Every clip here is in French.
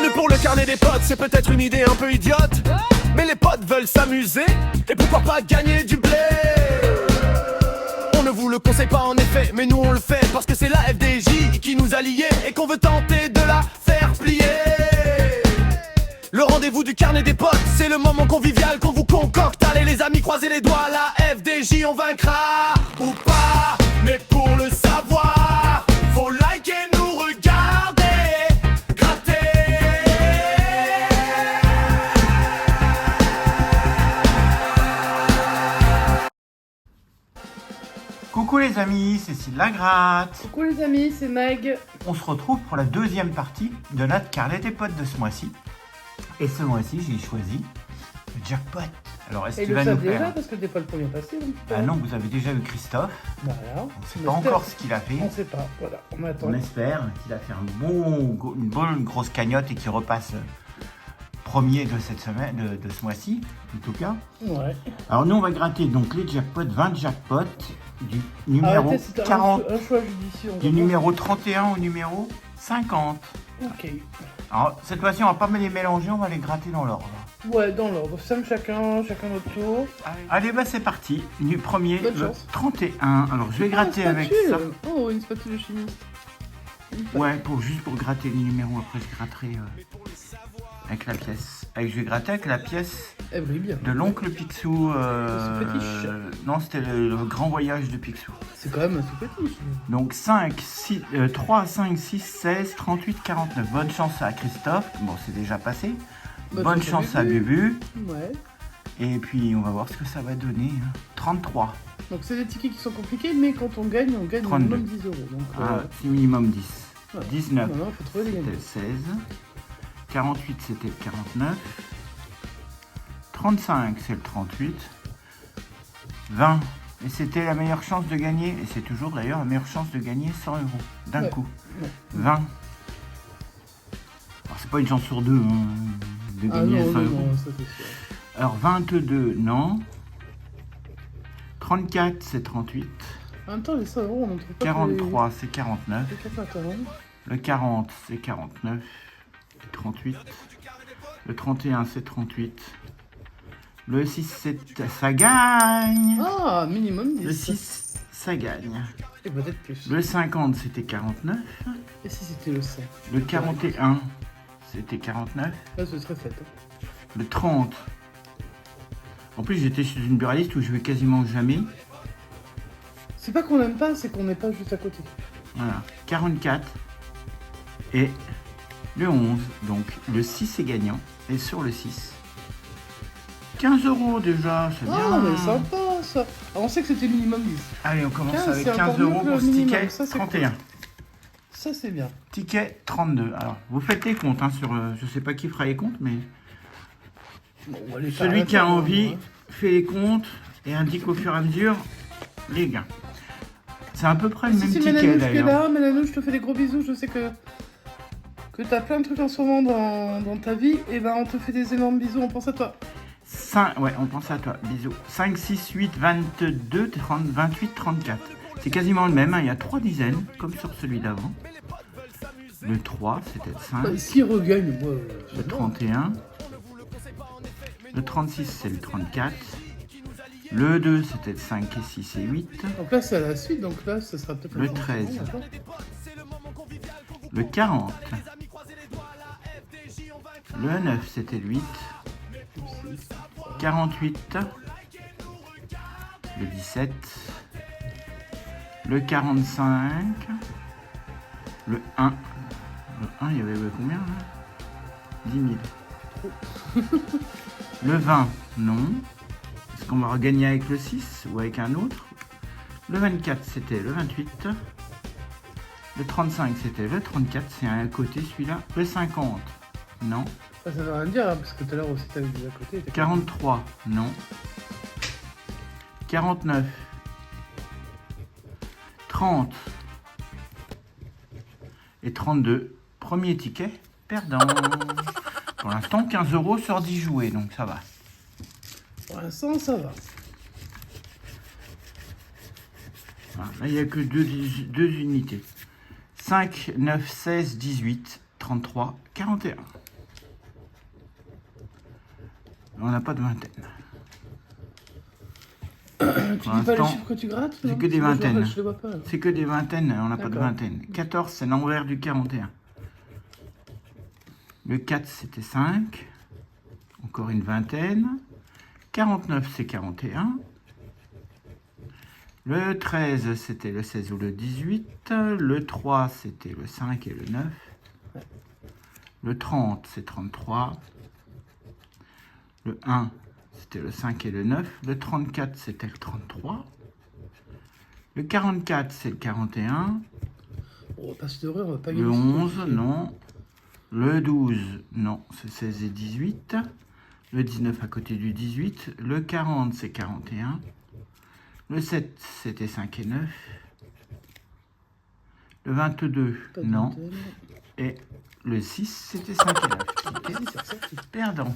Bienvenue pour le carnet des potes, c'est peut-être une idée un peu idiote, mais les potes veulent s'amuser, et pourquoi pas gagner du blé. On ne vous le conseille pas en effet, mais nous on le fait, parce que c'est la FDJ qui nous a liés, et qu'on veut tenter de la faire plier. Le rendez-vous du carnet des potes, c'est le moment convivial qu'on vous concocte. Allez les amis, croisez les doigts, la FDJ on vaincra ou pas. Mais pour le savoir, faut liker, nous regarder, gratter. Coucou les amis, c'est Cécile Lagratte. Coucou les amis, c'est Meg. On se retrouve pour la deuxième partie de notre carnet des potes de ce mois-ci. Et ce mois-ci, j'ai choisi le jackpot. Alors, est-ce Et qu'il le va nous savent déjà faire... parce que t'es pas le premier passé. Donc Ah non, vous avez déjà eu Christophe. Voilà. On ne sait On pas espère. encore ce qu'il a fait. On sait pas. Voilà, on attend. On espère qu'il a fait une bonne grosse cagnotte et qu'il repasse premier de cette semaine, de ce mois-ci, en tout cas. Ouais. Alors nous, on va gratter donc les jackpots, 20 jackpots du numéro Arrêtez, c'était 40, un choix judicieux. on du va numéro 31 au numéro 50. voir. Ok. Alors cette fois-ci, on va pas les mélanger, on va les gratter dans l'ordre. Ouais, dans l'ordre. 5 chacun notre tour. Allez, bah c'est parti. Du premier, Bonne le chance. 31. Alors je vais gratter Ah, avec spatule. ça. Oh, une spatule de chimiste. Ouais, juste pour gratter les numéros. Après, je gratterai avec la pièce. Je vais gratter avec la pièce Elle brille bien. de l'oncle Picsou. C'est fétiche. Non, c'était le grand voyage de Picsou. C'est quand même un sous fétiche. Donc 3, 5, 6, 16, 38, 49. Bonne chance à Christophe. Bon, c'est déjà passé. Bonne chance à Bubu. Ouais. Et puis, on va voir ce que ça va donner. 33. Donc c'est des tickets qui sont compliqués, mais quand on gagne 32. minimum 10 euros. Donc, Ah, c'est minimum 10. ouais. 19, Non, faut trouver les c'était gagnants. le 16. 48, c'était le 49. 35, c'est le 38. 20, et c'était la meilleure chance de gagner, et c'est toujours d'ailleurs la meilleure chance de gagner 100 euros d'un Ouais. coup. Ouais. 20. Alors, c'est pas une chance sur deux de Ah gagner non, 100 non, euros. non, ça c'est sûr. Alors 22, non. 34, c'est 38. En même temps, les 100 euros, on n'en trouve pas. 43, c'est 49. Les 81. Le 40, c'est 49. 38. Le 31, c'est 38. Le 6, ça gagne. Ah, minimum 10. Le 6, ça gagne. Et peut-être plus. Le 50, c'était 49. Et si c'était le 100? Le 41, c'était 49. Là, ce serait fait. Le 30. En plus, j'étais chez une buraliste où je vais quasiment jamais. C'est pas qu'on aime pas, c'est qu'on n'est pas juste à côté. Voilà. 44. Et le 11. Donc, le 6 est gagnant. Et sur le 6, 15 euros déjà, c'est bien. Ah, mais sympa ça. Alors, on sait que c'était minimum 10. Allez, on commence 15, avec c'est 15 encore mieux euros que pour le ce minimum. ticket. Ça, c'est 31. Ça, c'est bien. Ticket 32. Alors, vous faites les comptes hein, sur. Je sais pas qui fera les comptes, mais Bon, on va les faire à celui la qui a fin, envie hein. fait les comptes et indique au fur et à mesure les gains. C'est à peu près le même Si ticket Mélanouche qui est d'ailleurs. là, Mélanouche, je te fais des gros bisous. Je sais que t'as plein de trucs en ce moment dans ta vie. Et ben, on te fait des énormes bisous. On pense à toi. 5, ouais, on pense à toi. Bisous. 5, 6, 8, 22, 30, 28, 34. C'est quasiment le même. Hein. Il y a 3 dizaines, comme sur celui d'avant. Le 3, c'était le 5. Bah, S'il regagne, moi. Le 31. Le 36, c'est le 34. Le 2, c'était le 5 et 6 et 8. Donc là, c'est à la suite. Donc là, ça sera peut-être Le un 13. d'accord. Le 40. Le 9, c'était le 8. 48. Le 17. Le 45. Le 1. Le 1, il y avait combien là 10 000. Le 20, non. Est-ce qu'on va regagner avec le 6 ou avec un autre? Le 24, c'était le 28. Le 35, c'était le 34. C'est un à côté celui-là. Le 50, non. Ça veut rien dire, hein, parce que tout à l'heure aussi, t'avais dit à côté. 43, non. 49. 30. Et 32. Premier ticket, perdant. Pour l'instant, 15 euros sur 10 jouets, donc ça va. Pour l'instant, ça va. Voilà, là, il n'y a que deux unités. 5, 9, 16, 18, 33, 41. On n'a pas de vingtaine. Tu dis pas les l'instant, chiffres que tu grattes? c'est non que des Moi, vingtaines. Je les vois pas. Là. C'est que des vingtaines, on n'a pas de D'accord. vingtaine. 14, c'est l'envers du 41. Le 4, c'était 5. Encore une vingtaine. 49, c'est 41. Le 13, c'était le 16 ou le 18. Le 3, c'était le 5 et le 9. Le 30, c'est 33. Le 1, c'était le 5 et le 9. Le 34, c'était le 33. Le 44, c'est le 41. On va pas se leurrer, on va pas Le gagner. 11, non. Le 12, non, c'est 16 et 18. Le 19 à côté du 18. Le 40, c'est 41. Le 7, c'était 5 et 9. Le 22, Pas de non. vingtaine. Et le 6, c'était 5 et 9. Qui Si, était c'est ressorti. perdant.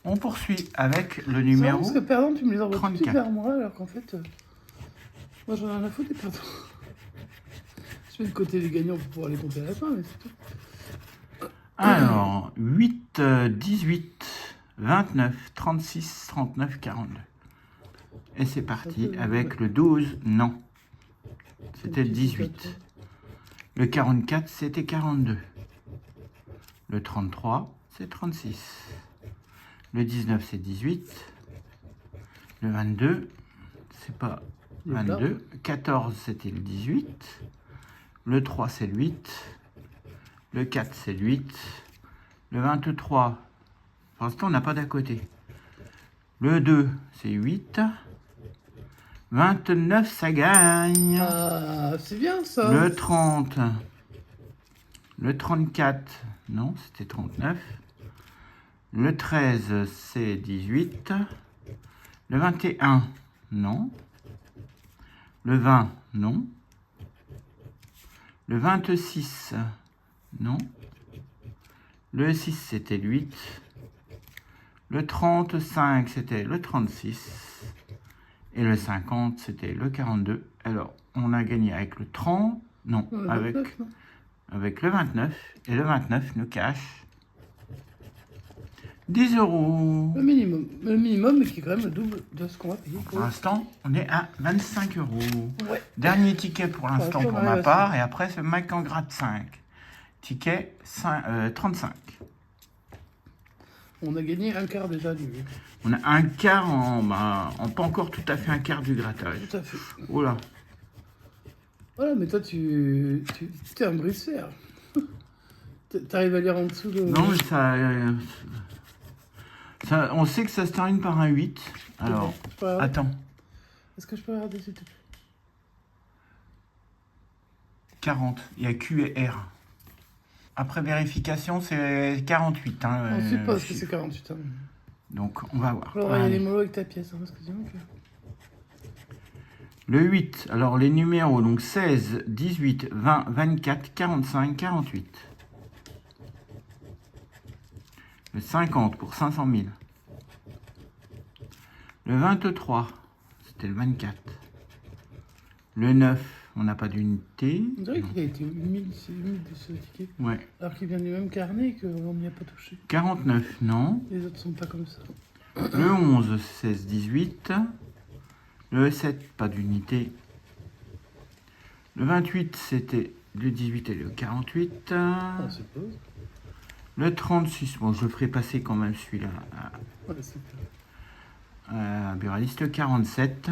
On poursuit avec le C'est marrant numéro. parce que perdant, tu me les envoies tout de suite 34. vers moi, alors qu'en fait, moi j'en ai rien à foutre des perdants. Je mets de côté les gagnants pour pouvoir les compter à la fin, mais c'est tout. Alors, 8, 18, 29, 36, 39, 42. Et c'est parti avec le 12, non. C'était le 18. Le 44, c'était 42. Le 33, c'est 36. Le 19, c'est 18. Le 22, c'est pas 22. 14, c'était le 18. Le 3, c'est le 8. Le 4, c'est le 8. Le 23, pour l'instant, on n'a pas d'à côté. Le 2, c'est 8. 29, ça gagne. Ah, c'est bien ça. Le 30. Le 34, non, c'était 39. Le 13, c'est 18. Le 21, non. Le 20, non. Le 26, non. Le 6, c'était le 8. Le 35, c'était le 36. Et le 50, c'était le 42. Alors, on a gagné avec le 30, non, avec, 29, non avec le 29. Et le 29 nous cache 10 euros. Le minimum, mais qui est quand même le double de ce qu'on va payer. Pour l'instant, on est à 25 euros. Ouais. Dernier ticket pour l'instant Ouais, pour on ma arrive à part. Et après, c'est Mike en gratte 5. Ticket 35. On a gagné un quart déjà du. On a un quart en pas encore tout à fait un quart du grattage. Tout à fait. Oh là. Voilà, mais toi, tu es un brise-fer. T'arrives à lire en dessous le. Non, mais ça, on sait que ça se termine par un 8. Alors, Ok, je peux regarder attends. Est-ce que je peux regarder s'il te plaît 40. Il y a Q et R. Après vérification, c'est 48. Hein, On suppose que chiffre. c'est 48 ans. Donc, on va voir. Alors, il y a Allez. les mots avec ta pièce, hein, parce que sinon. Le 8. Alors, les numéros, donc 16, 18, 20, 24, 45, 48. Le 50 pour 500 000. Le 23, c'était le 24. Le 9, on n'a pas d'unité. On dirait qu'il a été humide, c'est humide de ce ticket. Ouais. Alors qu'il vient du même carnet et qu'on n'y a pas touché. 49, non. Les autres sont pas comme ça. Le 11, 16, 18. Le 7, pas d'unité. Le 28, c'était le 18 et le 48. On suppose. Le 36, bon, je ferai passer quand même celui-là Ouais, c'est à Buraliste. 47.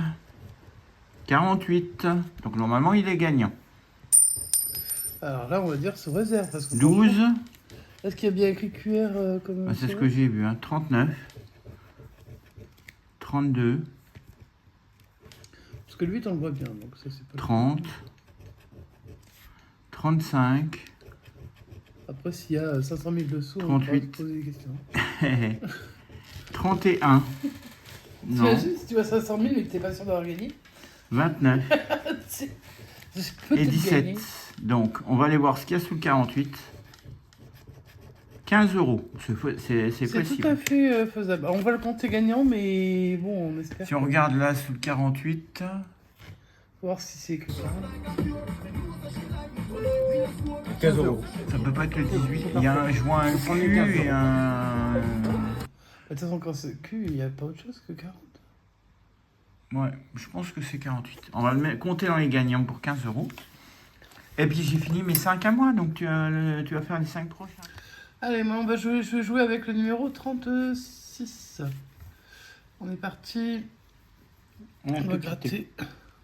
48. Donc normalement, il est gagnant. Alors là, on va dire sous réserve. Parce que 12. Est-ce qu'il y a bien écrit QR comme. C'est ce que j'ai vu. Hein. 39. 32. Parce que le 8, on le voit bien. Donc ça, c'est pas. 30. 35. Après, s'il y a 500 000 dessous, on va 38. se poser des questions. 31. Non. T'imagines si tu as 500 000 et que t'es pas sûr d'avoir gagné 29. C'est- j'ai Et peut-être 17. gagné. Donc, on va aller voir ce qu'il y a sous le 48. 15 euros. C'est C'est tout possible. à fait faisable. On va le compter gagnant, mais bon, on espère. Si on regarde là sous le 48, Faut voir si c'est que ça. 15 euros. ça peut pas être le 18. Il y a un joint Q et un. De toute façon, quand c'est Q, il n'y a pas autre chose que 40. Ouais, je pense que c'est 48. On va compter dans les gagnants pour 15 €. Et puis j'ai fini mes 5 à moi, donc tu vas faire les 5 prochains. Allez, moi, je vais jouer avec le numéro 36. On est parti. On a On va tout quitté. gratter.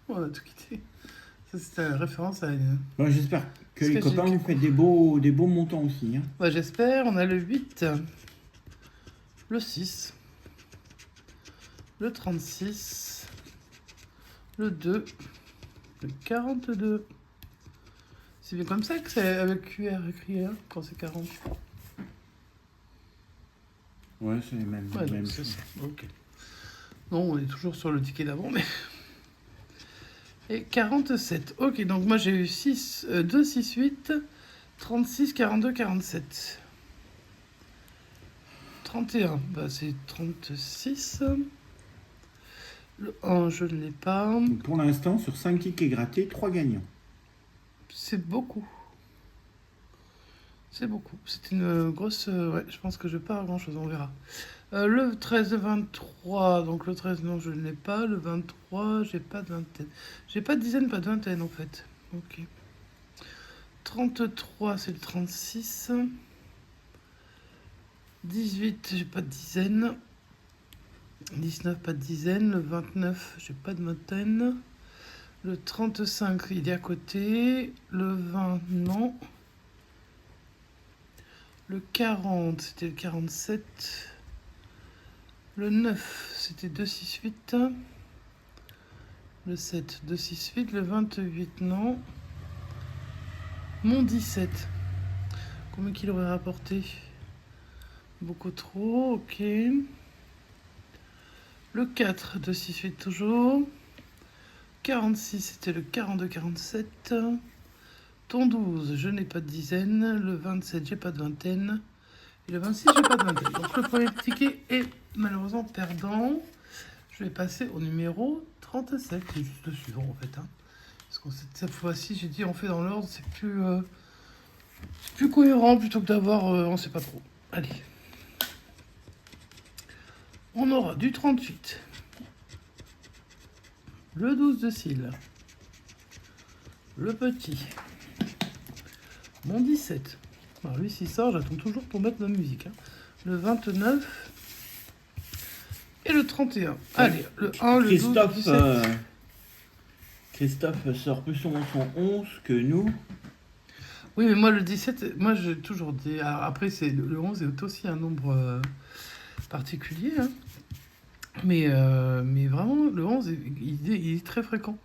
On a tout quitté. Ça, c'était la référence à une... Bon, j'espère que Est-ce les que copains j'ai- vous faites des beaux montants aussi. Hein. Ouais, j'espère. On a le 8, le 6, le 36, le 2, le 42. C'est bien comme ça que c'est avec QR écrit, hein, quand c'est 40. Ouais, c'est les mêmes, Ouais, mêmes donc c'est choses. ça. Ok. Non, on est toujours sur le ticket d'avant, mais... Et 47. Ok, donc moi j'ai eu 6, 2, 6, 8, 36, 42, 47. 31, bah c'est 36. Le 1, je ne l'ai pas. Donc, pour l'instant, sur 5 tickets grattés, 3 gagnants. C'est beaucoup. C'est beaucoup. C'est une grosse... ouais, je pense que je vais pas avoir grand-chose, on verra. Le 13, 23, donc le 13, non, je ne l'ai pas. Le 23, j'ai pas de vingtaine. J'ai pas de dizaine, pas de vingtaine, en fait. Ok. 33, c'est le 36. 18, j'ai pas de dizaine. 19, pas de dizaine. Le 29, j'ai pas de vingtaine. Le 35, il est à côté. Le 20, non. Le 40, c'était le 47. Le 9, c'était 2, 6, 8. Le 7, 2, 6, 8. Le 28, non. Mon 17. Combien qu'il aurait rapporté? Beaucoup trop, ok. Le 4, 2, 6, 8 toujours. 46, c'était le 42, 47. Ton 12, je n'ai pas de dizaine. Le 27, j'ai pas de vingtaine. Et le 26, j'ai pas de vingtaine. Donc le premier ticket est malheureusement perdant. Je vais passer au numéro 37, qui est juste le suivant en fait. Hein. Parce que cette fois-ci, j'ai dit on fait dans l'ordre, c'est plus cohérent plutôt que d'avoir on sait pas trop. Allez. On aura du 38. Le 12 de cils. Le petit. Mon 17. Alors lui, s'il sort, j'attends toujours pour mettre ma musique. Hein. Le 29. Et le 31. Allez, le 1, le 12, le 17. Christophe sort plus son 11 que nous. Oui, mais moi, le 17, moi, j'ai toujours dit... Alors, après, le 11 est aussi un nombre particulier. Hein. Mais vraiment, le 11, il est très fréquent.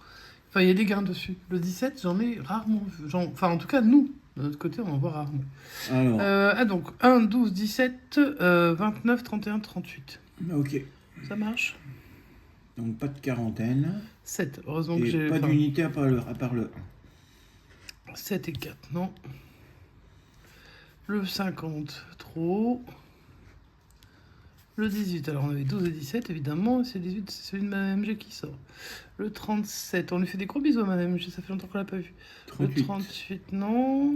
Enfin, il y a des gains dessus. Le 17, j'en ai rarement vu. Enfin, en tout cas, nous, de notre côté, on en voit rarement. Alors. Donc, 1, 12, 17, 29, 31, 38. Ok. Ça marche. Donc, pas de quarantaine. 7, heureusement que Et j'ai... pas d'unité à part le 1. 7 et 4, non. Le 50, trop. Le 18, alors on avait 12 et 17, évidemment. C'est 18, c'est celui de ma MG qui sort. Le 37, on lui fait des gros bisous à ma MG, ça fait longtemps qu'on l'a pas vu. 38. Le 38, non.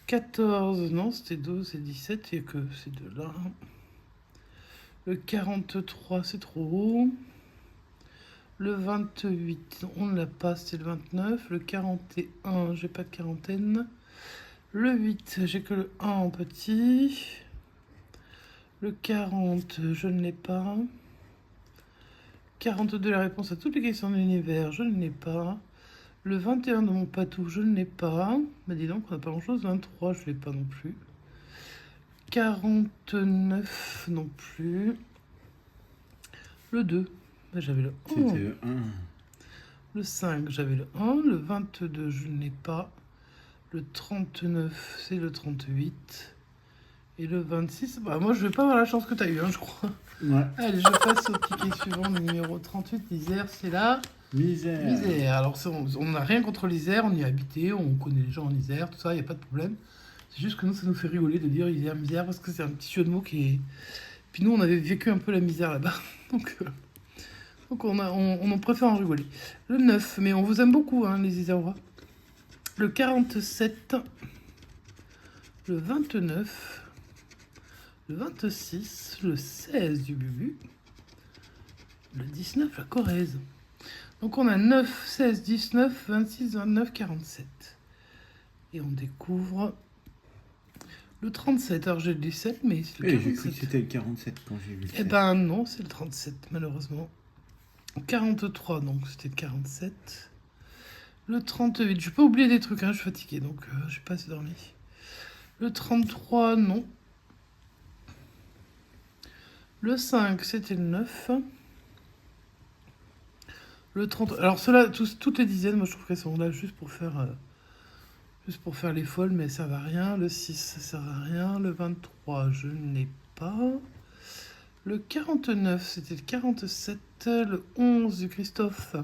14, non, c'était 12 et 17, il n'y a que ces deux-là. Le 43, c'est trop haut. Le 28, on ne l'a pas, c'était le 29. Le 41, j'ai pas de quarantaine. Le 8, j'ai que le 1 en petit. Le 40, je ne l'ai pas. 42, la réponse à toutes les questions de l'univers, je ne l'ai pas. Le 21 de mon patou, je ne l'ai pas. Mais dis donc, on n'a pas grand-chose. 23, je ne l'ai pas non plus. 49, non plus. Le 2, bah, j'avais le 1. C'était le 1. Le 5, j'avais le 1. Le 22, je ne l'ai pas. Le 39, c'est le 38. Et le 26, bah moi je vais pas avoir la chance que tu as eu, hein, je crois. Ouais. Allez, je passe au ticket suivant, le numéro 38, l'Isère, c'est là. Misère. L'Isère, alors on n'a rien contre l'Isère, on y a habité, on connaît les gens en Isère, tout ça, il n'y a pas de problème. C'est juste que nous, ça nous fait rigoler de dire Isère, misère, parce que c'est un petit jeu de mots qui est... Puis nous, on avait vécu un peu la misère là-bas, donc on en préfère en rigoler. Le 9, mais on vous aime beaucoup, hein, les Isérois. Le 47, le 29, le 26, le 16 du Bubu, le 19 la Corrèze. Donc on a 9, 16, 19, 26, 29, 47. Et on découvre le 37. Alors j'ai le 17, mais c'est le J'ai cru que 47. c'était le 47 quand j'ai vu le Eh 7. ben non, c'est le 37, malheureusement. 43, donc c'était le 47. Le 38, je peux oublier des trucs, hein, je suis fatiguée, donc j'ai pas assez dormi. Le 33, non. Le 5, c'était le 9. Le 30... Alors ceux-là, toutes les dizaines, moi je trouve qu'elles sont là juste pour faire les folles, mais ça va rien. Le 6, ça sert à rien. Le 23, je n'ai pas. Le 49, c'était le 47. Le 11 du Christophe.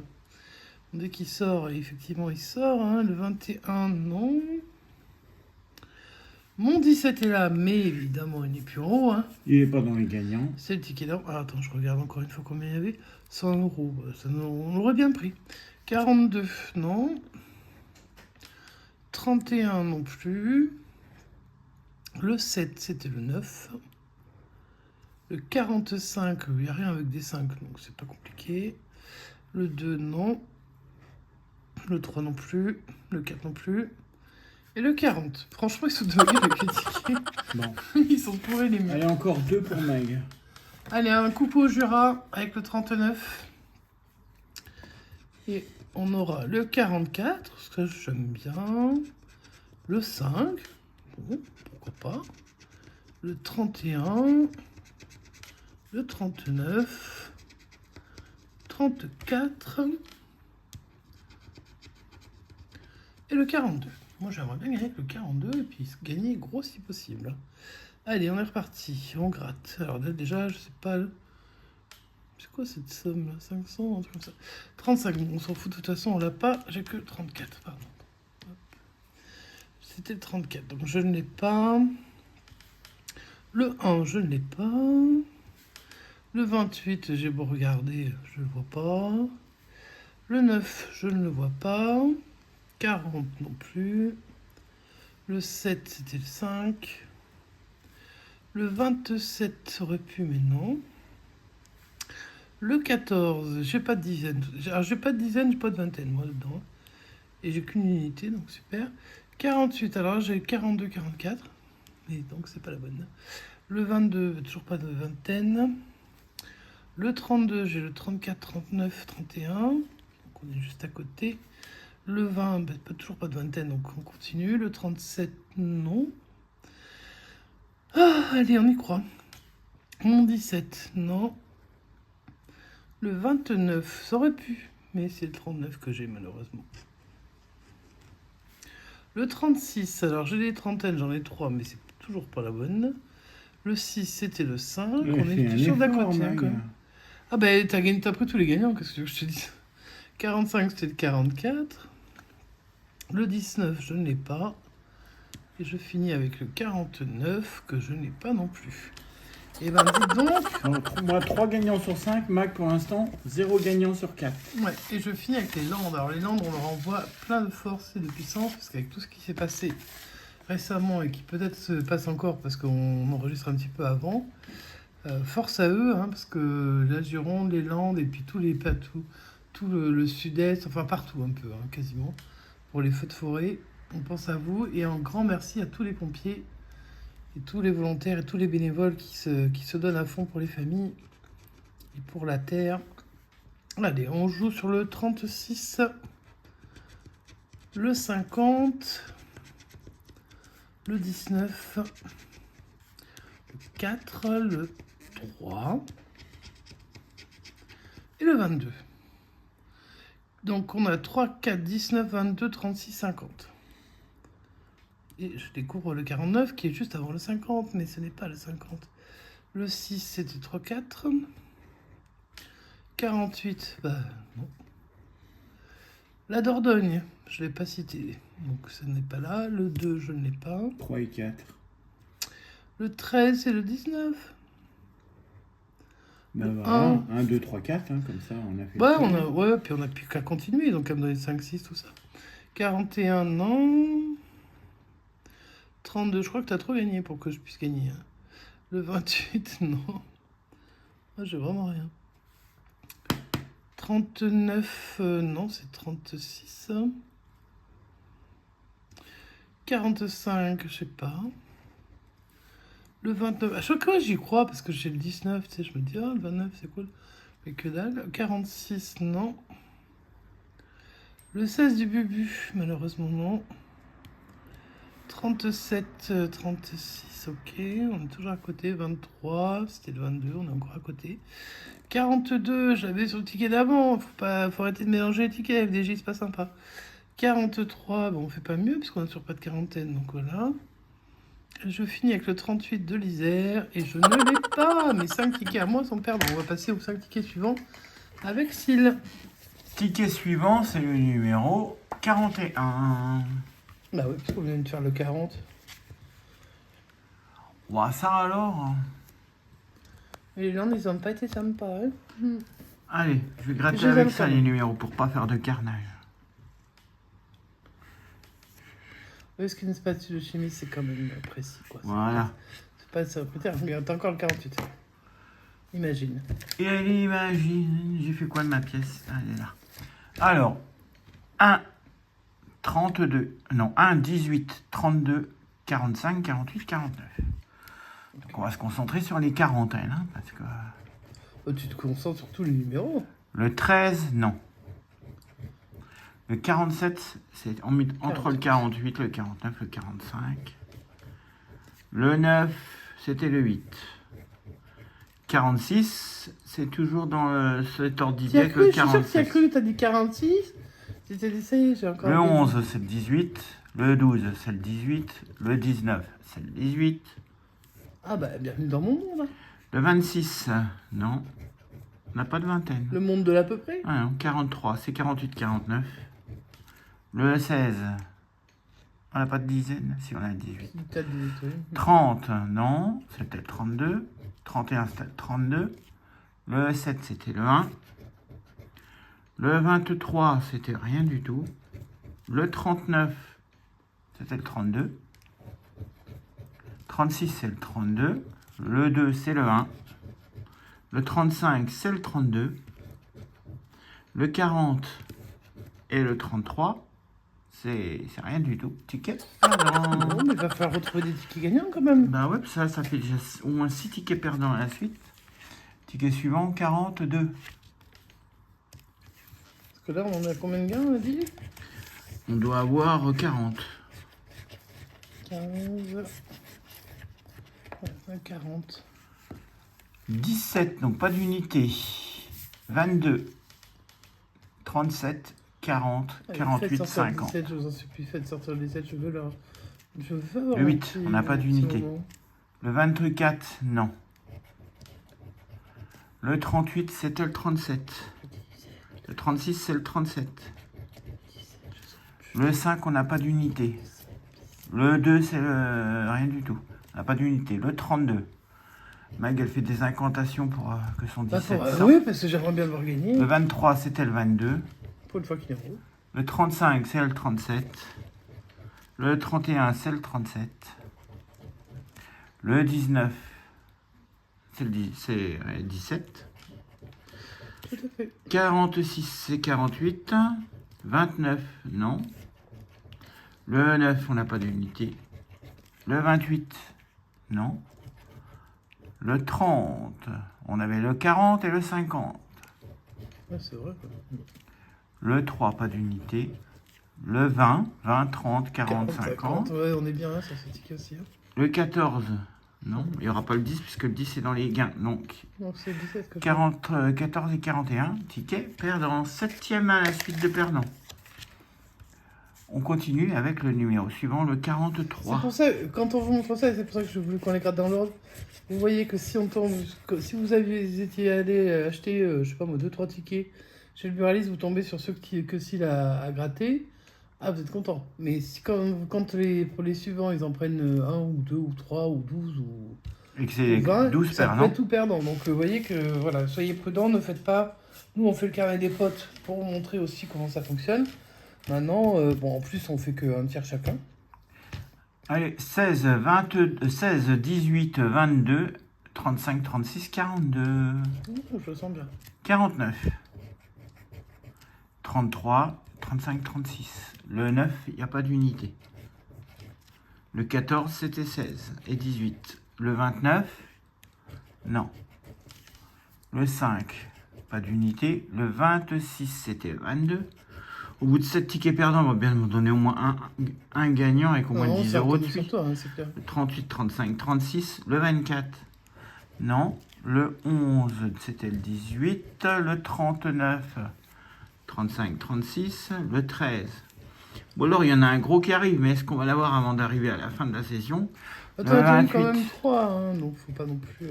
Dès qu'il sort, et effectivement il sort. Hein. Le 21, non. Mon 17 est là, mais évidemment il n'est plus en haut. Hein. Il n'est pas dans les gagnants. C'est le ticket d'or. Ah, attends, je regarde encore une fois combien il y avait. 100 euros. Ça, on l'aurait bien pris. 42, non. 31 non plus. Le 7, c'était le 9. Le 45, il n'y a rien avec des 5, donc c'est pas compliqué. Le 2, non. Le 3 non plus. Le 4 non plus. Et le 40. Franchement, ils sont donnés avec les tickets. Bon. Ils sont pourris les miens. Allez, encore 2 pour Mag. Allez, un coupeau au Jura avec le 39. Et on aura le 44, parce que j'aime bien. Le 5. Bon, pourquoi pas. Le 31. Le 39. 34. Et le 42. Moi, j'aimerais bien gagner avec le 42 et puis gagner gros si possible. Allez, on est reparti. On gratte. Alors déjà, je sais pas... C'est quoi cette somme là? 500, un truc comme ça. 35, on s'en fout de toute façon, on l'a pas. J'ai que 34, pardon. Hop. C'était le 34, donc je ne l'ai pas. Le 1, je ne l'ai pas. Le 28, j'ai beau regarder, je ne le vois pas. Le 9, je ne le vois pas. 40 non plus. Le 7, c'était le 5. Le 27 aurait pu, mais non. Le 14, j'ai pas de dizaine. Alors, j'ai pas de dizaine, j'ai pas de vingtaine, moi, dedans. Et j'ai qu'une unité, donc super. 48, alors j'ai 42, 44. Et donc, c'est pas la bonne. Le 22, toujours pas de vingtaine. Le 32, j'ai le 34, 39, 31. Donc, on est juste à côté. Le 20, toujours pas de vingtaine, donc on continue. Le 37, non. Ah, allez, on y croit. Mon 17, non. Le 29, ça aurait pu, mais c'est le 39 que j'ai malheureusement. Le 36, alors j'ai les trentaines, j'en ai 3, mais c'est toujours pas la bonne. Le 6, c'était le 5, on est toujours d'à côté. Ah ben, t'as pris tous les gagnants, qu'est-ce que je te dis? 45, c'était le 44. Le 19, je ne l'ai pas. Et je finis avec le 49, que je n'ai pas non plus. Et ben dis donc. Moi, 3 gagnants sur 5, Mag pour l'instant, 0 gagnant sur 4. Ouais, et je finis avec les Landes. Alors les Landes, on leur envoie plein de force et de puissance, parce qu'avec tout ce qui s'est passé récemment, et qui peut-être se passe encore, parce qu'on enregistre un petit peu avant, force à eux, hein, parce que la Gironde, les Landes, et puis tout le sud-est, enfin partout un peu, hein, quasiment, pour les feux de forêt, on pense à vous, et un grand merci à tous les pompiers, et tous les volontaires et tous les bénévoles qui se donnent à fond pour les familles et pour la terre. Allez, on joue sur le 36, le 50, le 19, le 4, le 3 et le 22. Donc on a 3, 4, 19, 22, 36, 50. Et je découvre le 49 qui est juste avant le 50, mais ce n'est pas le 50. Le 6, c'était 3, 4. 48, bah non. La Dordogne, je ne l'ai pas cité, donc ce n'est pas là. Le 2, je ne l'ai pas. 3 et 4. Le 13 et le 19. Bah voilà, 1, 2, 3, 4, hein, comme ça on a fait. Ouais, puis on n'a plus qu'à continuer, donc à me donner 5, 6, tout ça. 41, non. 32, je crois que tu as trop gagné pour que je puisse gagner. Hein. Le 28, non. Moi, j'ai vraiment rien. 39, non, c'est 36. 45, je sais pas. Le 29, à chaque fois j'y crois parce que j'ai le 19, tu sais, je me dis, ah, le 29, c'est cool. Mais que dalle. 46, non. Le 16 du Bubu, malheureusement, non. 37, 36, ok, on est toujours à côté. 23, c'était le 22, on est encore à côté. 42, je l'avais sur le ticket d'avant. Faut arrêter de mélanger les tickets. FDJ, c'est pas sympa. 43, bon, on fait pas mieux puisqu'on est sur pas de quarantaine, donc voilà. Je finis avec le 38 de l'Isère et je ne l'ai pas. Mes 5 tickets à moi sont perdants. On va passer aux 5 tickets suivants avec Syl. Ticket suivant, c'est le numéro 41. Bah oui, parce qu'on vient de faire le 40. Ouah, ça alors. Et les Landes, ils ont pas été sympas, hein. Allez, je vais gratter Je les avec aime ça quand les même. numéros pour pas faire de carnage. Oui, ce qu'une spatule de chimie, c'est quand même précis, quoi. Voilà. C'est pas ça. Putain, regarde, t'as encore le 48. Imagine. Et elle imagine, j'ai fait quoi de ma pièce? Ah, elle est là. Alors, 1, 32, non, 1, 18, 32, 45, 48, 49. Donc on va se concentrer sur les quarantaines, hein, parce que... Oh, tu te concentres sur tous les numéros. Le 13, non. Le 47, c'est entre le 48, le 49, le 45. Le 9, c'était le 8. 46, c'est toujours dans cet ordre d'idée que le Je suis sûr que tu as 46. cru, t'as dit 46. Tu t'es dit, ça y est, j'ai encore... Le 11, c'est le 18. Le 12, c'est le 18. Le 19, c'est le 18. Ah bah, bienvenue dans mon monde. Hein. Le 26, non. On n'a pas de vingtaine. Le monde de l'à peu près. Ah non, 43, c'est 48, 49. Le 16, on n'a pas de dizaine, si on a 18. T'as dit, oui. 30, non, c'était le 32. 31, c'était le 32. Le 7, c'était le 1. Le 23, c'était rien du tout. Le 39, c'était le 32. 36, c'est le 32. Le 2, c'est le 1. Le 35, c'est le 32. Le 40 et le 33, c'est rien du tout. Ticket perdant. Bon, mais il va falloir retrouver des tickets gagnants quand même. Bah ouais, ça fait déjà au moins 6 tickets perdants à la suite. Ticket suivant, 42. Parce que là, on en a combien de gains, on a dit? On doit avoir 40. 15... Ouais, 40. 17, donc pas d'unité. 22. 37, 40, Allez, 48, faites sortir 50. 17, je vous en supplie, faites sortir le 17, je veux leur... Je veux avoir Le un 8, petit- on n'a pas un petit d'unité. moment. Le 24, non. Le 38, c'était le 37. Le 36, c'est le 37. Le 5, on n'a pas d'unité. Le 2, c'est rien du tout. On n'a pas d'unité. Le 32. Mag, elle fait des incantations pour que son Bah, 17 pour- sorte. oui, parce que j'aimerais bien le voir gagner. Le 23, c'était le 22. Pour une fois qu'il est en haut. Le 35, c'est le 37. Le 31, c'est le 37. Le 19, c'est 17. Tout à fait. 46, c'est 48. 29, non. Le 9, on n'a pas d'unité. Le 28, non. Le 30, on avait le 40 et le 50. Ouais, c'est vrai. Quoi. Le 3, pas d'unité. Le 20, 20, 30, 40, 50. Ouais, on est bien là sur ce ticket aussi. Hein. Le 14, non. Il n'y aura pas le 10 puisque le 10 est dans les gains. Donc, Donc c'est 17 que je 14 et 41. Ticket perdant. 7e à la suite de perdant. On continue avec le numéro suivant, le C'est 43. pour ça, quand on vous montre ça, c'est pour ça que je voulais qu'on les gratte dans l'ordre. Vous voyez que si on tombe, si vous étiez allé acheter, je sais pas moi, 2-3 tickets chez le buraliste, vous tombez sur ceux que s'il a gratté, ah vous êtes content. Mais si quand pour les suivants, ils en prennent 1 ou 2 ou 3 ou 12 ou Et que c'est 20, 12 ça peut perdants. être tout perdant. Donc vous voyez que voilà, soyez prudents, ne faites pas. Nous on fait le carnet des potes pour vous montrer aussi comment ça fonctionne. Maintenant, bon en plus on fait qu'un tiers chacun. Allez, 16, 18, 22 35, 36, 42. Je le sens bien. 49. 33, 35, 36. Le 9, il n'y a pas d'unité. Le 14, c'était 16 et 18. Le 29, non. Le 5, pas d'unité. Le 26, c'était 22. Au bout de 7 tickets perdants, on va bien me donner au moins un gagnant avec au moins 10 euros de suite. Toi, hein, c'est clair. Le 38, 35, 36. Le 24, non. Le 11, c'était le 18. Le 39, 35, 36. Le 13. Bon, alors, il y en a un gros qui arrive, mais est-ce qu'on va l'avoir avant d'arriver à la fin de la session? Attends, t'as eu quand même 3, hein, donc faut pas non plus...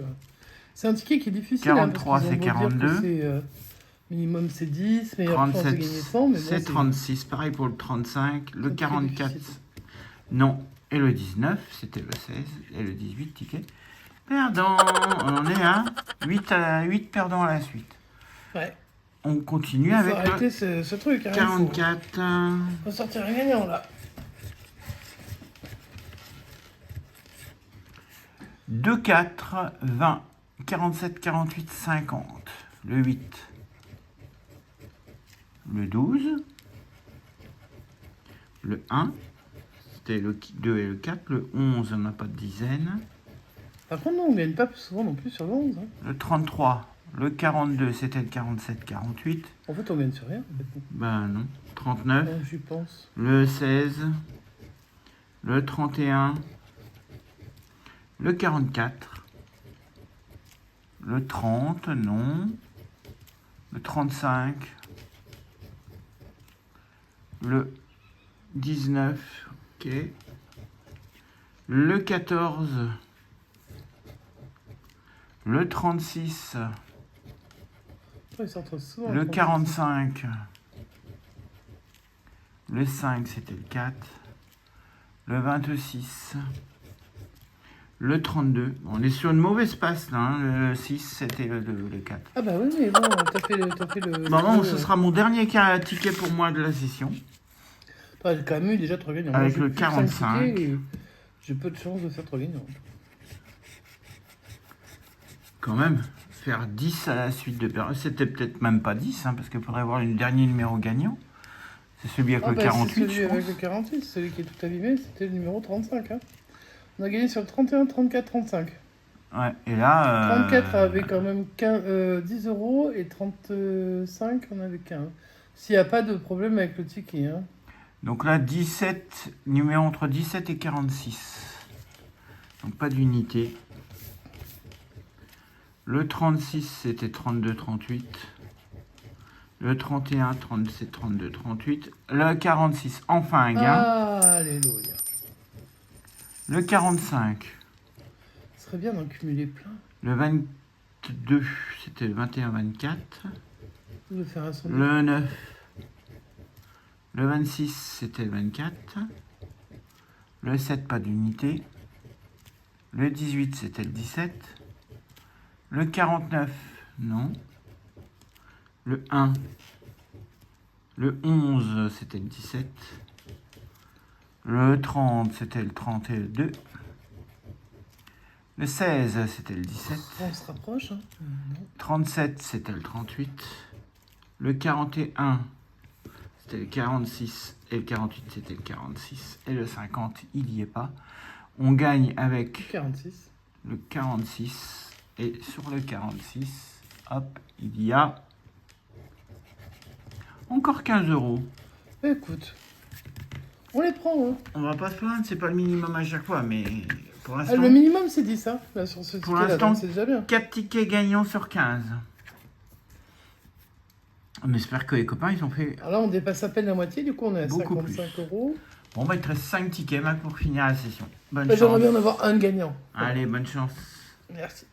C'est un ticket qui est difficile. 43, hein, c'est 42. Minimum, c'est 10, mais 37, après, on s'est gagné 100. Mais c'est bon, 36. Pareil pour le 35. Le très 44, difficile. non. Et le 19, c'était le 16. Et le 18, ticket perdant. On en est à 8 perdants à la suite. Ouais. On continue Il faut avec arrêter le ce truc. Hein, 44. Faut sortir un gagnant, là. 2, 4, 20, 47, 48, 50. Le 8. Le 12. Le 1. C'était le 2 et le 4. Le 11, on n'a pas de dizaine. Par contre, non, on gagne pas plus souvent non plus sur le 11. Hein. Le 33. Le 42, c'était le 47, 48. En fait, on gagne sur rien. En fait. Ben non. 39. Ouais, j'y pense. Le 16. Le 31. Le 44. Le 30, non. Le 35. Le 19, ok. Le 14. Le 36. Ouais, ils sortent souvent, Le je pense. 45. Le 5, c'était le 4. Le 26. Le 32. On est sur une mauvaise passe là. Hein. Le 6, c'était le 4. Ah bah oui, mais bon, t'as fait le... Maman, ce sera mon dernier ticket pour moi de la session. J'ai quand même eu déjà 3 gagnants. Avec Moi, le j'ai plus que 5 45. tickets et j'ai peu de chance de faire 3 gagnants. Quand même, faire 10 à la suite de période. C'était peut-être même pas 10, hein, parce qu'il faudrait avoir le dernier numéro gagnant. C'est celui avec le 48, celui je pense. avec le 48, celui qui est tout abîmé, c'était le numéro 35. Hein. On a gagné sur le 31, 34, 35. Ouais, et là... 34 avait quand même 10 euros et 35, on avait 15. S'il n'y a pas de problème avec le ticket. Hein. Donc là, 17, numéro entre 17 et 46. Donc pas d'unité. Le 36, c'était 32, 38. Le 31, 37, 32, 38. Le 46, enfin un gain. Alléluia. Le 45. Ce serait bien d'en cumuler plein. Le 22, c'était le 21, 24. Je vais faire un son. Le 9. Le 26, c'était le 24. Le 7, pas d'unité. Le 18, c'était le 17. Le 49, non. Le 1. Le 11, c'était le 17. Le 30, c'était le 32. Le 16, c'était le 17. On se rapproche. Hein. 37, c'était le 38. Le 41, c'était le 46. Et le 48, c'était le 46. Et le 50, il n'y est pas. On gagne avec 46. le 46. Et sur le 46, hop, il y a encore 15 euros. Écoute, on les prend. Hein. On va pas se plaindre, c'est pas le minimum à chaque fois, mais pour l'instant... Le minimum, c'est 10, hein, là, sur ce Pour ticket-là, l'instant, donc c'est déjà bien. 4 tickets gagnants sur 15. On espère que les copains, ils ont fait... Alors là, on dépasse à peine la moitié, du coup, on est à Beaucoup 55 euros. Bon, bah, il te reste 5 tickets, Mac, pour finir la session. Bonne Bah, j'aimerais chance. bien en avoir un gagnant. Allez, bonne chance. Merci.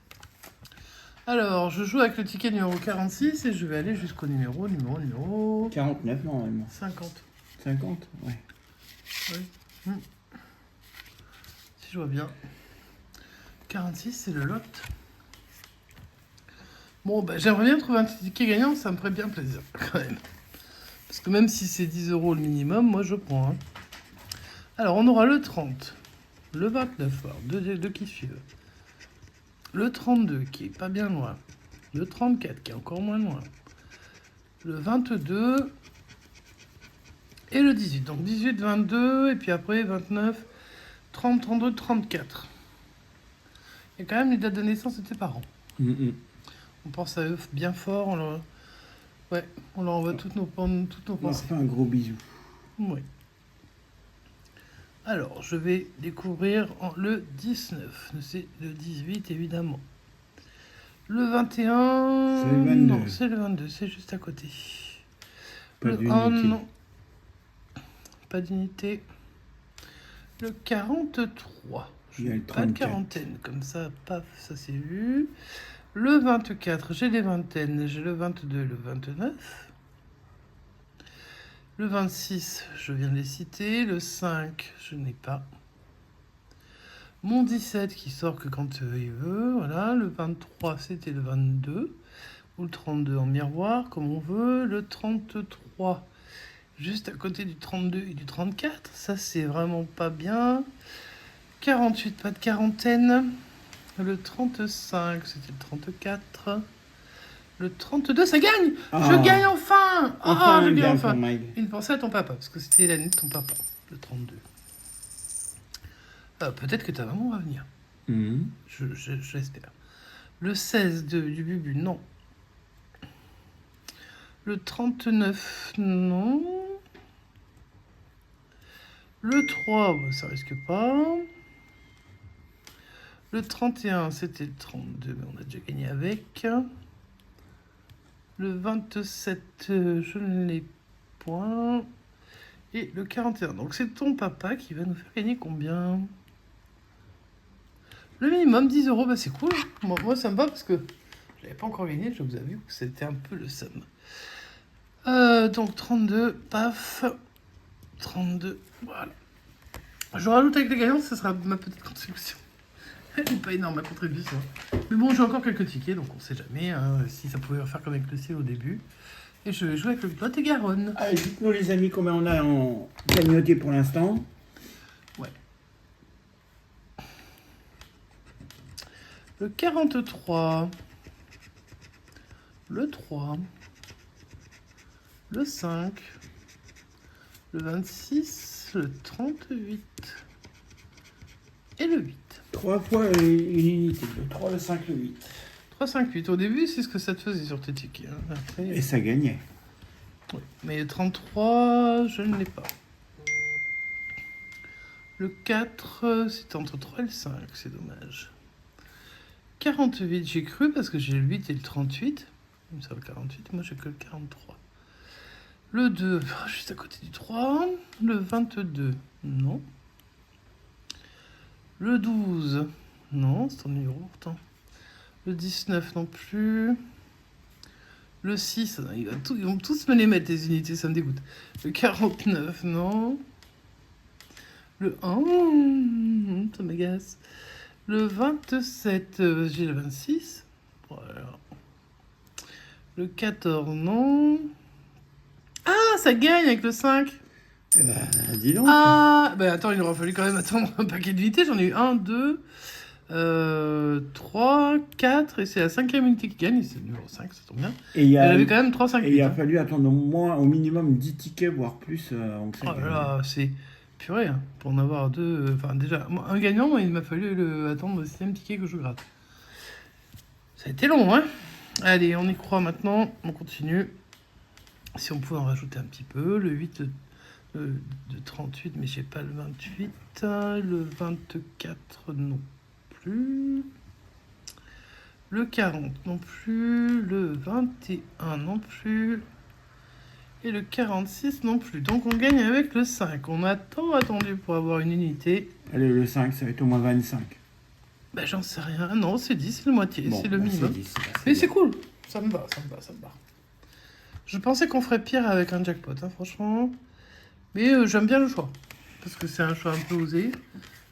Alors, je joue avec le ticket numéro 46 et je vais aller jusqu'au numéro 49, normalement. 50. 50, ouais. Oui. Si je vois bien. 46, c'est le lot. Bon, bah, j'aimerais bien trouver un ticket gagnant, ça me ferait bien plaisir, quand même. Parce que même si c'est 10 euros le minimum, moi je prends. Hein. Alors, on aura le 30, le 29, alors deux qui suivent. Le 32 qui est pas bien loin. Le 34 qui est encore moins loin. Le 22 et le 18. Donc 18, 22 et puis après 29, 30, 32, 34. Il y a quand même les dates de naissance de tes parents. On pense à eux bien fort. On leur envoie toutes nos On leur pensées. fait un gros bisou. Oui. Alors, je vais découvrir le 19. C'est le 18, évidemment. Le 21... C'est le 22. Non, c'est le 22, c'est juste à côté. Pas Le d'unité. 1, non. Pas d'unité. Le 43. Il y a le Pas de 34. quarantaine, comme ça, paf, ça c'est vu. Le 24, j'ai des vingtaines. J'ai le 22, le 29. Le 26, je viens de les citer. Le 5, je n'ai pas. Mon 17 qui sort que quand il veut. Voilà. Le 23, c'était le 22. Ou le 32 en miroir, comme on veut. Le 33, juste à côté du 32 et du 34. Ça, c'est vraiment pas bien. 48, pas de quarantaine. Le 35, c'était le 34. Le 32, ça gagne! Ah. Je gagne enfin! Enfin, Je un gagne gain enfin! pour Mike. Une pensée à ton papa, parce que c'était l'année de ton papa, le 32. Peut-être que ta maman va venir. Je l'espère. Le 16 du Bubu, non. Le 39, non. Le 3, bah, ça risque pas. Le 31, c'était le 32, mais on a déjà gagné avec. Le 27, je ne l'ai point. Et le 41. Donc c'est ton papa qui va nous faire gagner combien? Le minimum, 10 €, bah c'est cool. Moi, ça me va parce que je n'avais pas encore gagné, je vous avoue que c'était un peu le somme. Donc 32, paf. 32, voilà. Je rajoute avec les gagnants, ce sera ma petite contribution. Elle n'est pas énorme, ma contribution. Mais bon, j'ai encore quelques tickets, donc on sait jamais si ça pouvait refaire comme avec le ciel au début. Et je vais jouer avec le Lot-et-Garonne. Allez, dites-nous les amis combien on a en cagnoté pour l'instant. Ouais. Le 43. Le 3. Le 5. Le 26. Le 38. Et le 8. 3 fois une unité. Le 3, le 5, le 8. 3, 5, 8. Au début, c'est ce que ça te faisait sur tes tickets. Après, Et ça gagnait. oui. Mais 33, je ne l'ai pas. Le 4, c'est entre 3 et le 5, c'est dommage. 48, j'ai cru parce que j'ai le 8 et le 38. Comme ça, le 48, moi j'ai que le 43. Le 2, juste à côté du 3. Le 22, non. Le 12, non, c'est ton numéro pourtant. Le 19 non plus. Le 6, ils vont tous me les mettre, les unités, ça me dégoûte. Le 49, non. Le 1, ça m'agace. Le 27, j'ai le 26. Voilà. Le 14, non. Ah, ça gagne avec le 5. Dis donc. Ah, bah attends, il aurait fallu quand même attendre un paquet d'unités. J'en ai eu 1, 2, 3, 4, et c'est la 5e unité qui gagne. C'est le numéro 5, ça tombe bien. Et il y a, Elle avait quand même 3, 5, 8. et il a fallu attendre au minimum 10 tickets, voire plus. Donc ça Oh là là, c'est purée, hein, pour en avoir deux. Enfin, déjà, un gagnant, moi, il m'a fallu attendre le 6e ticket que je gratte. Ça a été long, hein. Allez, on y croit maintenant. On continue. Si on pouvait en rajouter un petit peu. Le 8 de 38, mais j'ai pas le 28. Le 24 non plus. Le 40 non plus. Le 21 non plus. Et le 46 non plus. Donc on gagne avec le 5. On a tant attendu pour avoir une unité. Allez, le 5, ça va être au moins 25. Ben j'en sais rien. Non, c'est 10, c'est le moitié. Bon, c'est le bah, minimum. 10, Mais c'est cool. Ça me va, ça me va, ça me va. Je pensais qu'on ferait pire avec un jackpot, hein, franchement. Mais j'aime bien le choix. Parce que c'est un choix un peu osé.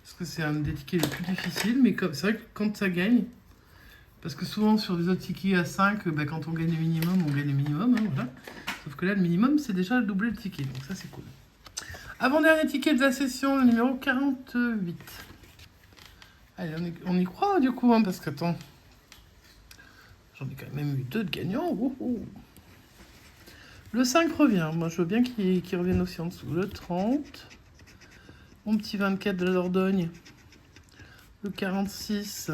Parce que c'est un des tickets les plus difficiles. Mais c'est vrai que quand ça gagne... Parce que souvent, sur des autres tickets à 5, ben, quand on gagne le minimum, on gagne le minimum. Hein, voilà. Sauf que là, le minimum, c'est déjà doubler le ticket. Donc ça, c'est cool. Avant-dernier ticket de la session, le numéro 48. Allez, on y croit du coup, hein, parce que attends. J'en ai quand même eu 2 de gagnants. Wouhou. Le 5 revient. Moi, je veux bien qu'il revienne aussi en dessous. Le 30. Mon petit 24 de la Dordogne. Le 46.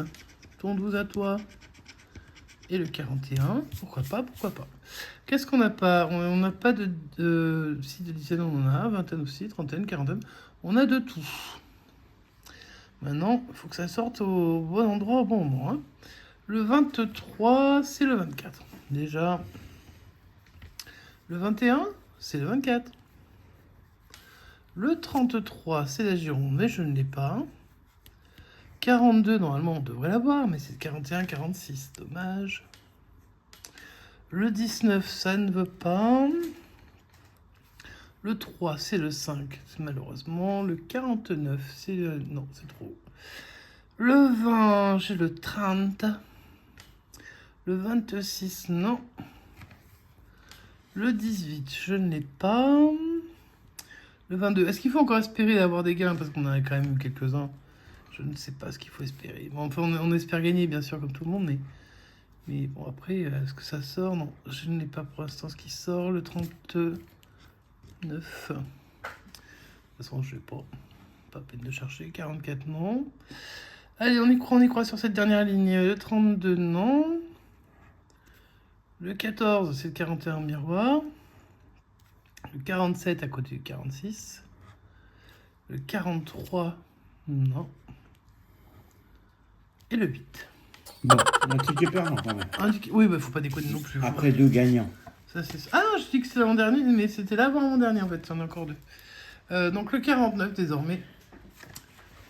Ton 12 à toi. Et le 41. Pourquoi pas, pourquoi pas. Qu'est-ce qu'on n'a pas? On n'a pas si de dizaines, on en a. Vingtaine aussi, trentaine, quarantaine. On a de tout. Maintenant, il faut que ça sorte au bon endroit, au bon moment. Hein. Le 23, c'est le 24. Déjà. Le 21, c'est le 24. Le 33, c'est la Gironde, mais je ne l'ai pas. 42, normalement, on devrait l'avoir, mais c'est 41, 46. Dommage. Le 19, ça ne veut pas. Le 3, c'est le 5, malheureusement. Le 49, c'est le... Non, c'est trop. Le 20, j'ai le 30. Le 26, non. Le 18, je ne l'ai pas. Le 22, est-ce qu'il faut encore espérer d'avoir des gains? Parce qu'on en a quand même eu quelques-uns. Je ne sais pas ce qu'il faut espérer. Bon, enfin, on espère gagner, bien sûr, comme tout le monde, mais bon, après, est-ce que ça sort? Non, je n'ai pas pour l'instant ce qui sort. Le 39. De toute façon, je ne vais pas peine de chercher. 44, non. Allez, on y croit sur cette dernière ligne. Le 32, non. Le 14, c'est le 41 miroir. Le 47 à côté du 46. Le 43, non. Et le 8. Bon, un ticket perdant quand même. Oui, bah faut pas déconner non plus. Après 2 gagnants. Ça, ah non, je dis que c'est l'avant-dernier, mais c'était l'avant-dernier en fait, il y en a encore 2. Donc le 49 désormais.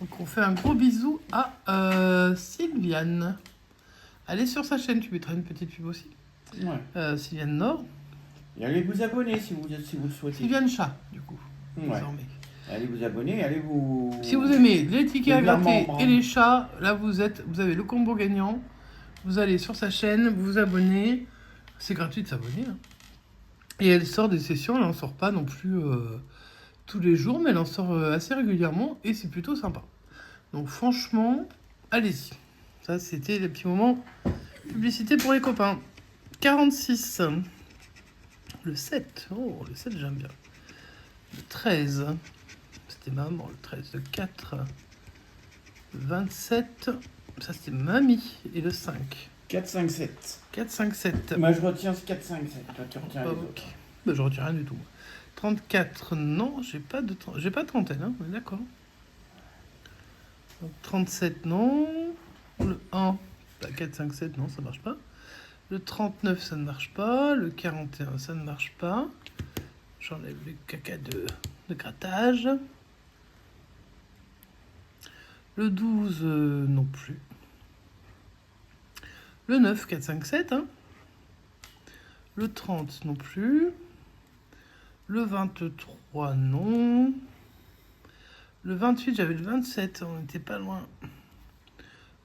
Donc on fait un gros bisou à Sylviane. Allez sur sa chaîne, tu mettras une petite pub aussi. Ouais. Sylviane Nord. Et allez vous abonner si vous le souhaitez. Sylviane Chat, du coup. Ouais. Désormais. Allez vous abonner, allez vous... Si vous aimez les tickets à gratter membres, et les chats, là vous avez le combo gagnant. Vous allez sur sa chaîne, vous vous abonnez. C'est gratuit de s'abonner. Hein. Et elle sort des sessions, elle n'en sort pas non plus tous les jours, mais elle en sort assez régulièrement et c'est plutôt sympa. Donc franchement, allez-y. Ça, c'était les petits moments publicité pour les copains. 46. Le 7. Oh, le 7, j'aime bien. Le 13. C'était maman, le 13. Le 4. Le 27. Ça, c'était mamie. Et le 5. 4, 5, 7. 4, 5, 7. Moi, je retiens ce 4, 5, 7. Toi, tu retiens les Ok. autres. Bah, je retiens rien du tout. 34, non, j'ai pas de trentaine, hein, on est d'accord. Donc, 37, non. Le 1, bah, 4, 5, 7, non, ça marche pas. Le 39, ça ne marche pas. Le 41, ça ne marche pas. J'enlève le caca de grattage. Le 12, non plus. Le 9, 4, 5, 7. Hein. Le 30, non plus. Le 23, non. Le 28, j'avais le 27, on n'était pas loin.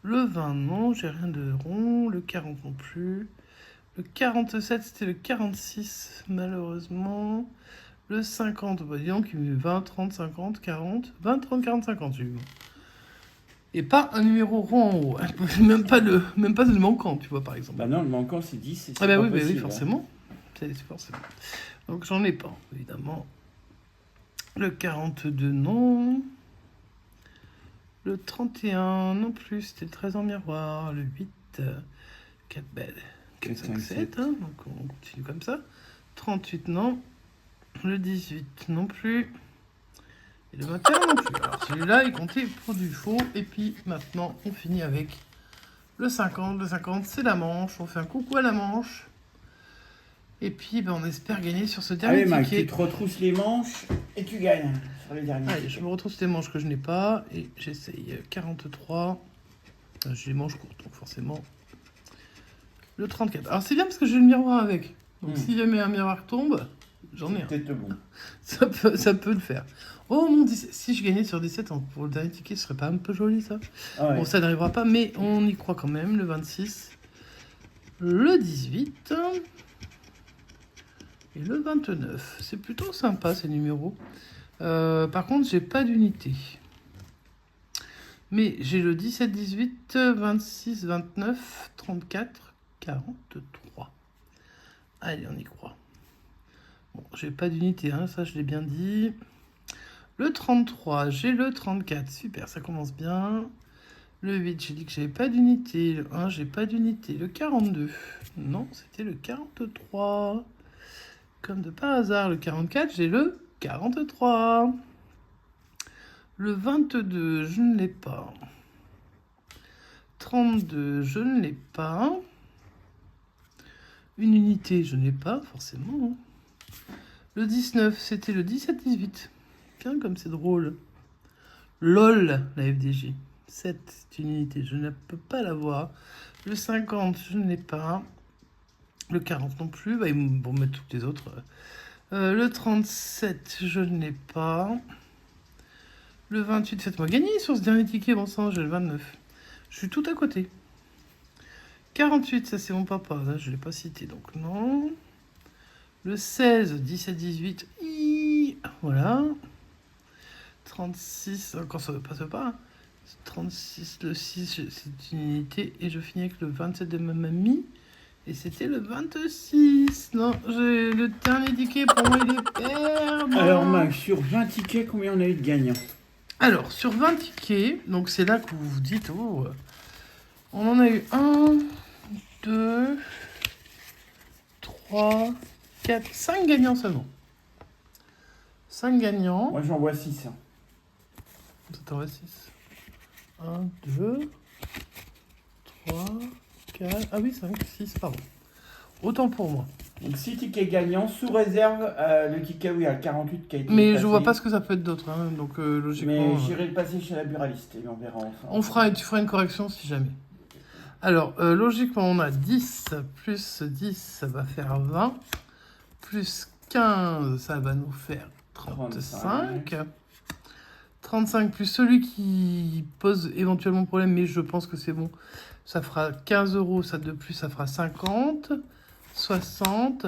Le 20, non, j'ai rien de rond. Le 40 non plus. Le 47, c'était le 46, malheureusement. Le 50, bah dis donc, 20, 30, 50, 40. 20, 30, 40, 50, j'ai eu. Et pas un numéro rond en haut. Même pas le manquant, tu vois, par exemple. Bah non, le manquant, c'est 10. Ah bah oui, possible, oui, forcément. Hein. C'est forcément. Donc j'en ai pas, évidemment. Le 42, non. Le 31, non plus. C'était le 13 en miroir. Le 8, 4 belles. 4, 5, 7. Hein, donc on continue comme ça. 38, non. Le 18, non plus. Et le 21, non plus. Alors celui-là, il comptait pour du faux. Et puis maintenant, on finit avec le 50. Le 50, c'est la manche. On fait un coucou à la manche. Et puis, ben, on espère gagner sur ce dernier ticket. Allez, Mike, tu te retrousses les manches et tu gagnes sur les derniers. Allez, je me retrousse les manches que je n'ai pas. Et j'essaye 43. J'ai les manches courtes, donc forcément. Le 34. Alors, c'est bien parce que j'ai le miroir avec. Donc, si jamais un miroir tombe, j'en ai un. Peut-être bon. Ça peut le faire. Oh mon 17. Si je gagnais sur 17 pour le dernier ticket, ce serait pas un peu joli, ça? Ah ouais. Bon, ça n'arrivera pas, mais on y croit quand même. Le 26. Le 18. Et le 29, c'est plutôt sympa ces numéros. Par contre, j'ai pas d'unité. Mais j'ai le 17, 18, 26, 29, 34, 43. Allez, on y croit. Bon, j'ai pas d'unité, hein, ça je l'ai bien dit. Le 33, j'ai le 34. Super, ça commence bien. Le 8, j'ai dit que j'avais pas d'unité. Le 1, j'ai pas d'unité. Le 42, non, c'était le 43. Comme de par hasard, le 44, j'ai le 43. Le 22, je ne l'ai pas. 32, je ne l'ai pas. Une unité, je n'ai pas, forcément. Le 19, c'était le 17-18. Tiens, comme c'est drôle. LOL, la FDJ. 7, c'est une unité, je ne peux pas l'avoir. Le 50, je ne l'ai pas. Le 40 non plus, bah, ils vont mettre toutes les autres. Le 37, je ne l'ai pas. Le 28, faites-moi gagner sur ce dernier ticket, bon sang, j'ai le 29. Je suis tout à côté. 48, ça c'est mon papa, là je ne l'ai pas cité, donc non. Le 16, 17, 18, voilà. 36, encore ça ne passe pas. 36, le 6, c'est une unité. Et je finis avec le 27 de ma mamie. Et c'était le 26. Non, j'ai le dernier ticket, pour moi il est perdu. Alors Max, sur 20 tickets, combien on a eu de gagnants? Alors, sur 20 tickets, donc c'est là que vous vous dites, oh, on en a eu 1, 2, 3, 4, 5 gagnants seulement. 5 gagnants. Moi j'en vois 6. Ça t'en va 6. 1, 2, 3, 4, ah oui, 5, 6, pardon. Autant pour moi. Donc 6 tickets gagnants, sous réserve le ticket oui, à 48 qui a été Mais passé. je vois pas ce que ça peut être d'autre, hein, donc logiquement... Mais j'irai le passer chez la buraliste et on verra ensemble. Tu feras une correction si jamais. Alors, logiquement, on a 10 plus 10, ça va faire 20. Plus 15, ça va nous faire 35. 35 plus celui qui pose éventuellement problème, mais je pense que c'est bon. Ça fera 15 €, ça de plus, ça fera 50. 60.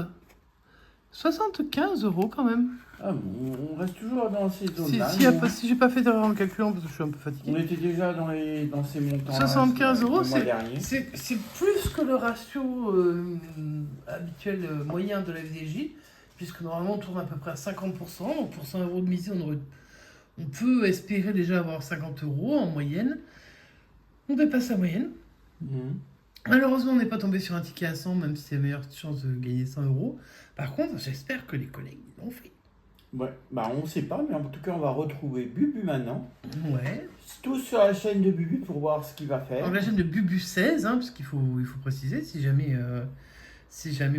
75 € quand même. Ah bon, on reste toujours dans ces zones-là. Si j'ai pas fait d'erreur en calculant, parce que je suis un peu fatigué. On était déjà dans ces montants. 75 €, c'est c'est plus que le ratio habituel moyen de la FDJ, puisque normalement on tourne à peu près à 50%. Donc pour 100 € de mise, on peut espérer déjà avoir 50 € en moyenne. On dépasse la moyenne. Malheureusement, on n'est pas tombé sur un ticket à 100, même si c'est la meilleure chance de gagner 100 €. Par contre, j'espère que les collègues l'ont fait. Ouais, bah on sait pas, mais en tout cas, on va retrouver Bubu maintenant. Ouais. Tous sur la chaîne de Bubu pour voir ce qu'il va faire. Alors, la chaîne de Bubu 16, hein, parce qu'il faut préciser, si jamais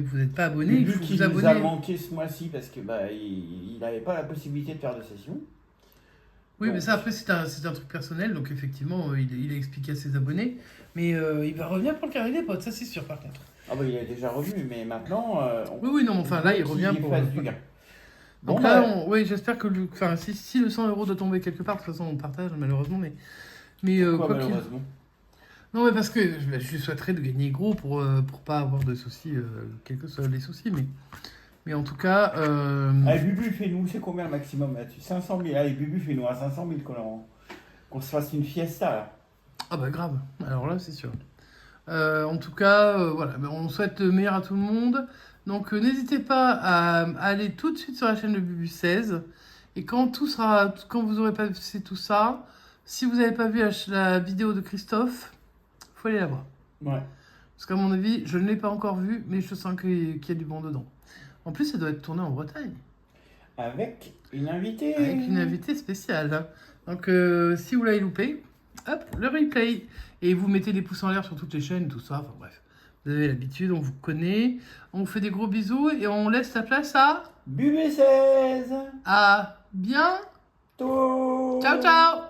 vous n'êtes pas abonné, Bubu il faut qui vous abonner. nous a manqué ce mois-ci parce que bah il n'avait pas la possibilité de faire de session. Oui, Bon. mais ça, après, c'est un truc personnel, donc effectivement, il a expliqué à ses abonnés. Mais il va revenir pour le carré des potes, ça c'est sûr, par contre. Ah bah il est déjà revenu, mais maintenant... Oui, non, mais enfin là, il revient pour... du gain. Donc Bon, là, oui, j'espère que si le 100 € doit tomber quelque part, de toute façon, on partage, malheureusement, mais pourquoi, quoi qu'il... malheureusement Non, mais parce que je lui souhaiterais de gagner gros pour pas avoir de soucis, quels que soient les soucis, mais en tout cas... Allez, Bubu, fais-nous, c'est combien le maximum là-dessus? 500 000. Allez, Bubu, fais-nous à 500 000 qu'on se fasse une fiesta là. Ah bah grave, alors là c'est sûr. En tout cas, voilà, on souhaite le meilleur à tout le monde. Donc n'hésitez pas à aller tout de suite sur la chaîne de Bubu 16. Et quand vous aurez pas fait tout ça, si vous n'avez pas vu la vidéo de Christophe, il faut aller la voir. Ouais. Parce qu'à mon avis, je ne l'ai pas encore vue, mais je sens qu'il y a du bon dedans. En plus, ça doit être tourné en Bretagne. Avec une invitée. Avec une invitée spéciale. Hein. Donc si vous l'avez loupé, hop, le replay. Et vous mettez des pouces en l'air sur toutes les chaînes, tout ça. Enfin bref, vous avez l'habitude, on vous connaît. On vous fait des gros bisous et on laisse la place à... Bubu 16. À bientôt. Ciao, ciao.